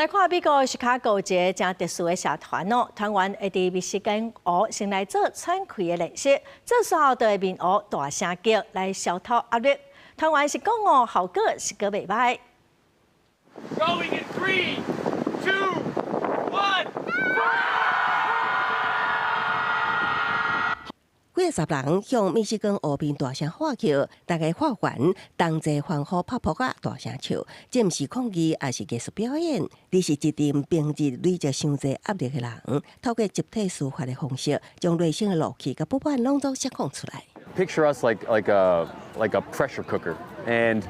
来看美国芝加哥一个正特殊的社团哦，团员会伫密西根湖先来做喘气的练习，这时候就会面湖大声叫来消除压力。团员是讲哦，效果是个袂歹。Going in 3, 2, 1. 几个十人向密西根湖边大声喊叫，大家喊完，同齐欢呼拍扑啊，大声唱。这毋是抗议，也是艺术表演。你是一阵平日累着伤济压力的人，透过集体抒发的方式，将内心的怒气甲不满拢都释放出来。Picture us like a pressure cooker, and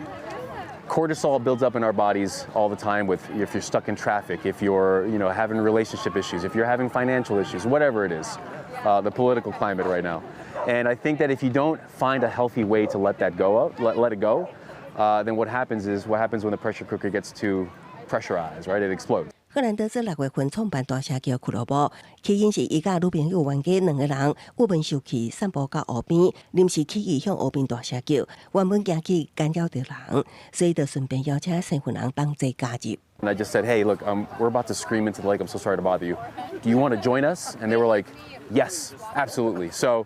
cortisol builds up in our bodies all the time. If you're stuck in traffic, if you're having relationship issues, if you're having financial issues, whatever it is, the political climate right now. And I think that if you don't find a healthy way to let that go, let it go, then what happens when the pressure cooker gets too pressurized, right? It explodes. 赫兰德兹6月份创办大声叫俱乐部，起因是伊甲女朋友冤家2个人，郁闷受气散步到湖边，临时起意向湖边大声叫，原本惊去干扰到人，所以就顺便邀请身份人同齐加入。And I just said, hey, look, we're about to scream into the lake. I'm so sorry to bother you. Do you want to join us? And they were like, yes, absolutely. So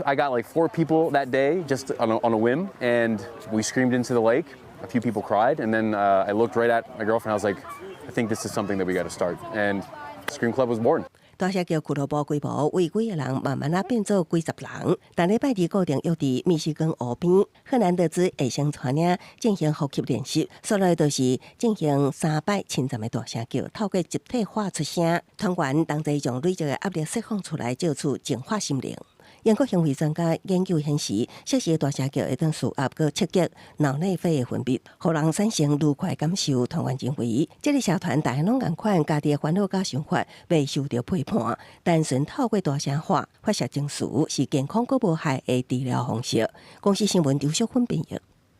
I got like 4 people that day just on a whim, and we screamed into the lake. A few people cried, and then I looked right at my girlfriend. I was like, I think this is something that we got to start. And Scream Club was born. 大声叫俱乐部规模为几个人慢慢变做几十人。但礼拜二固定约伫密西根湖边，赫兰德兹会先带领进行呼吸练习，所来就是进行3摆深沉的大声叫，透过集体发出声，团员同齐将累积的压力释放出来，做出净化心灵。英国行为专家研究显示，适时的大声叫会当舒压佮刺激脑内啡的分泌，互人产生愉快感受。团员认为，这个社团大家拢共款，家己的烦恼甲想法未受到批判，单纯透过大声发泄情绪，是健康佮无害的治疗方式。公司新闻刘淑芬编译。